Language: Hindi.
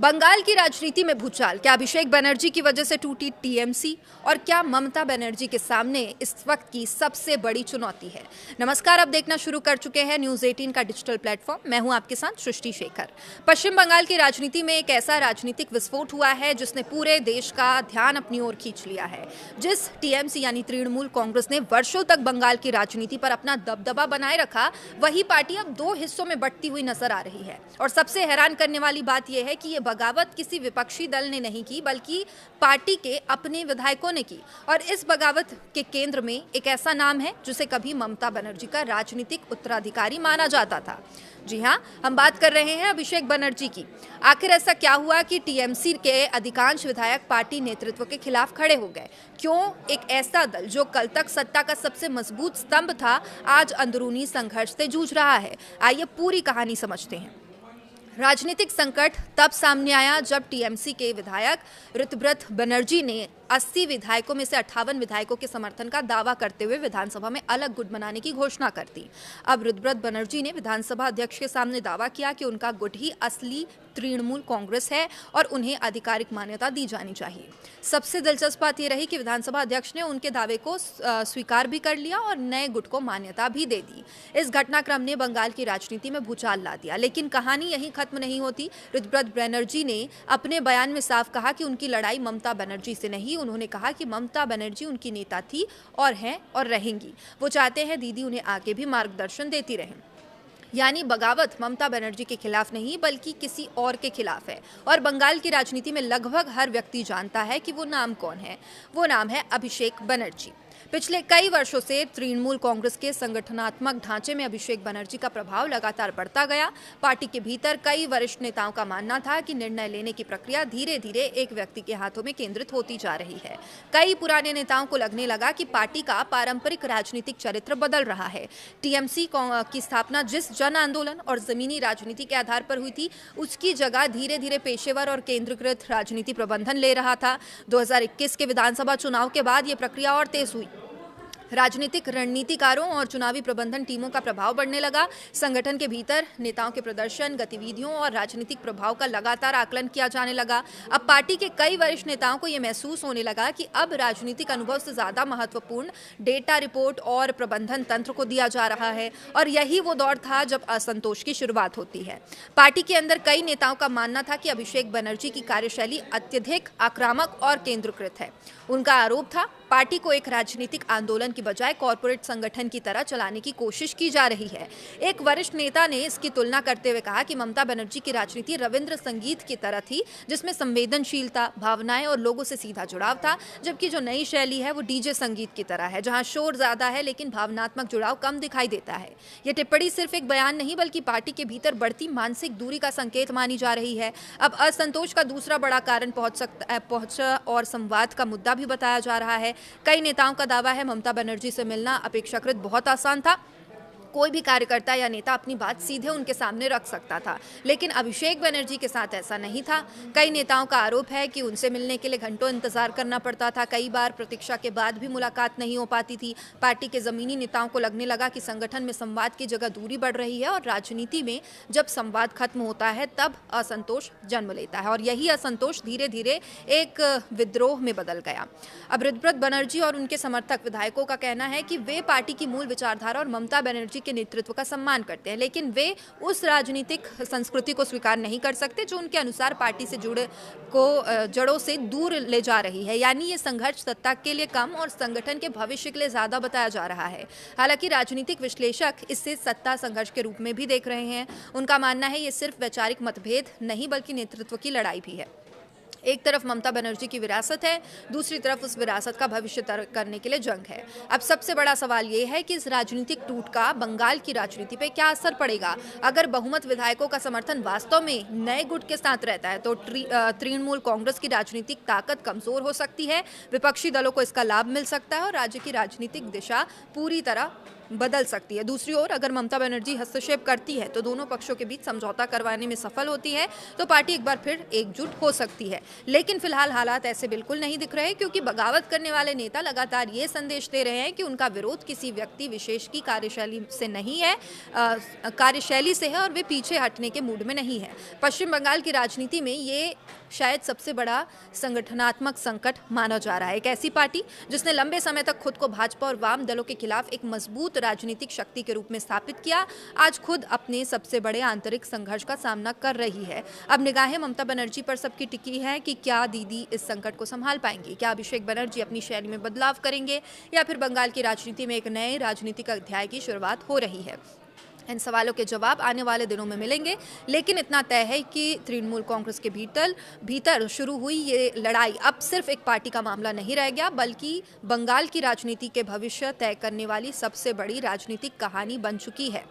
बंगाल की राजनीति में भूचाल, क्या अभिषेक बनर्जी की वजह से टूटी टीएमसी और क्या ममता बनर्जी के सामने इस वक्त की सबसे बड़ी चुनौती है। नमस्कार, आप देखना शुरू कर चुके हैं न्यूज़ 18 का डिजिटल प्लेटफॉर्म। मैं हूं आपके साथ सृष्टि शेखर। पश्चिम बंगाल की राजनीति में एक ऐसा राजनीतिक विस्फोट हुआ है जिसने पूरे देश का ध्यान अपनी ओर खींच लिया है। जिस टीएमसी यानी तृणमूल कांग्रेस ने वर्षों तक बंगाल की राजनीति पर अपना दबदबा बनाए रखा, वही पार्टी अब दो हिस्सों में बंटती हुई नजर आ रही है। और सबसे हैरान करने वाली बात यह है कि ये बगावत किसी विपक्षी दल ने नहीं की, बल्कि पार्टी के अपने विधायकों ने की। और इस बगावत के केंद्र में एक ऐसा नाम है जिसे कभी ममता बनर्जी का राजनीतिक उत्तराधिकारी माना जाता था। जी हां, हम बात कर रहे हैं अभिषेक बनर्जी की। आखिर ऐसा क्या हुआ कि टीएमसी के अधिकांश विधायक पार्टी नेतृत्व के खिलाफ खड़े हो गए? क्यों एक ऐसा दल जो कल तक सत्ता का सबसे मजबूत स्तंभ था, आज अंदरूनी संघर्ष से जूझ रहा है? आइए पूरी कहानी समझते हैं। राजनीतिक संकट तब सामने आया जब टीएमसी के विधायक ऋतव्रत बनर्जी ने 80 विधायकों में से 58 विधायकों के समर्थन का दावा करते हुए विधानसभा में अलग गुट बनाने की घोषणा कर दी। अब ऋतव्रत बनर्जी ने विधानसभा अध्यक्ष के सामने दावा किया कि उनका गुट ही असली तृणमूल कांग्रेस है और उन्हें आधिकारिक मान्यता दी जानी चाहिए। सबसे दिलचस्प बात यह रही कि विधानसभा अध्यक्ष ने उनके दावे को स्वीकार भी कर लिया और नए गुट को मान्यता भी दे दी। इस घटनाक्रम ने बंगाल की राजनीति में भूचाल ला दिया। लेकिन कहानी यहीं खत्म नहीं होती। ऋतव्रत बनर्जी ने अपने बयान में साफ कहा कि उनकी लड़ाई ममता बनर्जी से नहीं। उन्होंने कहा कि ममता बनर्जी उनकी नेता थी और हैं और रहेंगी। वो चाहते हैं दीदी उन्हें आगे भी मार्गदर्शन देती रहें। यानी बगावत ममता बनर्जी के खिलाफ नहीं बल्कि किसी और के खिलाफ है। और बंगाल की राजनीति में लगभग हर व्यक्ति जानता है कि वो नाम कौन है। वो नाम है अभिषेक बनर्जी। पिछले कई वर्षों से तृणमूल कांग्रेस के संगठनात्मक ढांचे में अभिषेक बनर्जी का प्रभाव लगातार बढ़ता गया। पार्टी के भीतर कई वरिष्ठ नेताओं का मानना था कि निर्णय लेने की प्रक्रिया धीरे धीरे एक व्यक्ति के हाथों में केंद्रित होती जा रही है। कई पुराने नेताओं को लगने लगा कि पार्टी का पारंपरिक राजनीतिक चरित्र बदल रहा है। टीएमसी की स्थापना जिस जन आंदोलन और जमीनी राजनीति के आधार पर हुई थी, उसकी जगह धीरे धीरे पेशेवर और केंद्रीकृत राजनीति प्रबंधन ले रहा था। 2021 के विधानसभा चुनाव के बाद ये प्रक्रिया और तेज हुई। राजनीतिक रणनीतिकारों और चुनावी प्रबंधन टीमों का प्रभाव बढ़ने लगा। संगठन के भीतर नेताओं के प्रदर्शन, गतिविधियों और राजनीतिक प्रभाव का लगातार आकलन किया जाने लगा। अब पार्टी के कई वरिष्ठ नेताओं को यह महसूस होने लगा कि अब राजनीतिक अनुभव से ज्यादा महत्वपूर्ण डेटा रिपोर्ट और प्रबंधन तंत्र को दिया जा रहा है। और यही वो दौर था जब असंतोष की शुरुआत होती है। पार्टी के अंदर कई नेताओं का मानना था कि अभिषेक बनर्जी की कार्यशैली अत्यधिक आक्रामक और केंद्रीकृत है। उनका आरोप था पार्टी को एक राजनीतिक आंदोलन की बजाय कॉरपोरेट संगठन की तरह चलाने की कोशिश की जा रही है। एक वरिष्ठ नेता ने इसकी तुलना करते हुए कहा कि ममता बनर्जी की राजनीति रविंद्र संगीत की तरह थी, जिसमें संवेदनशीलता, भावनाएं और लोगों से सीधा जुड़ाव था, जबकि जो नई शैली है वो डीजे संगीत की तरह है, जहां शोर ज्यादा है लेकिन भावनात्मक जुड़ाव कम दिखाई देता है। ये टिप्पणी सिर्फ एक बयान नहीं बल्कि पार्टी के भीतर बढ़ती मानसिक दूरी का संकेत मानी जा रही है। अब असंतोष का दूसरा बड़ा कारण पहुंच और संवाद का मुद्दा भी बताया जा रहा है। कई नेताओं का दावा है ममता बनर्जी से मिलना अपेक्षाकृत बहुत आसान था। कोई भी कार्यकर्ता या नेता अपनी बात सीधे उनके सामने रख सकता था, लेकिन अभिषेक बनर्जी के साथ ऐसा नहीं था। कई नेताओं का आरोप है कि उनसे मिलने के लिए घंटों इंतजार करना पड़ता था। कई बार प्रतीक्षा के बाद भी मुलाकात नहीं हो पाती थी। पार्टी के जमीनी नेताओं को लगने लगा कि संगठन में संवाद की जगह दूरी बढ़ रही है और राजनीति में जब संवाद खत्म होता है तब असंतोष जन्म लेता है। और यही असंतोष धीरे धीरे एक विद्रोह में बदल गया। अब ऋतव्रत बनर्जी और उनके समर्थक विधायकों का कहना है कि वे पार्टी की मूल विचारधारा और ममता बनर्जी के नेतृत्व का सम्मान करते हैं, लेकिन वे उस राजनीतिक संस्कृति को स्वीकार नहीं कर सकते जो उनके अनुसार पार्टी से जड़ों से दूर ले जा रही है। यानी ये संघर्ष सत्ता के लिए कम और संगठन के भविष्य के लिए ज्यादा बताया जा रहा है। हालांकि राजनीतिक विश्लेषक इसे सत्ता संघर्ष के रूप में भी देख रहे हैं। उनका मानना है ये सिर्फ वैचारिक मतभेद नहीं बल्कि नेतृत्व की लड़ाई भी है। एक तरफ ममता बनर्जी की विरासत है, दूसरी तरफ उस विरासत का भविष्य तय करने के लिए जंग है। अब सबसे बड़ा सवाल ये है कि इस राजनीतिक टूट का बंगाल की राजनीति पे क्या असर पड़ेगा। अगर बहुमत विधायकों का समर्थन वास्तव में नए गुट के साथ रहता है तो तृणमूल कांग्रेस की राजनीतिक ताकत कमजोर हो सकती है, विपक्षी दलों को इसका लाभ मिल सकता है और राज्य की राजनीतिक दिशा पूरी तरह बदल सकती है। दूसरी ओर अगर ममता बनर्जी हस्तक्षेप करती है तो दोनों पक्षों के बीच समझौता करवाने में सफल होती है तो पार्टी एक बार फिर एकजुट हो सकती है। लेकिन फिलहाल हालात ऐसे बिल्कुल नहीं दिख रहे, क्योंकि बगावत करने वाले नेता लगातार ये संदेश दे रहे हैं कि उनका विरोध किसी व्यक्ति विशेष की कार्यशैली से नहीं है, कार्यशैली से है और वे पीछे हटने के मूड में नहीं है। पश्चिम बंगाल की राजनीति में ये शायद सबसे बड़ा संगठनात्मक संकट माना जा रहा है। एक ऐसी पार्टी जिसने लंबे समय तक खुद को भाजपा और वाम दलों के खिलाफ एक मजबूत राजनीतिक शक्ति के रूप में स्थापित किया, आज खुद अपने सबसे बड़े आंतरिक संघर्ष का सामना कर रही है। अब निगाहें ममता बनर्जी पर सबकी टिकी है कि क्या दीदी इस संकट को संभाल पाएंगी। क्या अभिषेक बनर्जी अपनी शैली में बदलाव करेंगे या फिर बंगाल की राजनीति में एक नए राजनीतिक अध्याय की शुरुआत हो रही है। इन सवालों के जवाब आने वाले दिनों में मिलेंगे, लेकिन इतना तय है कि तृणमूल कांग्रेस के भीतर शुरू हुई ये लड़ाई अब सिर्फ एक पार्टी का मामला नहीं रह गया, बल्कि बंगाल की राजनीति के भविष्य तय करने वाली सबसे बड़ी राजनीतिक कहानी बन चुकी है।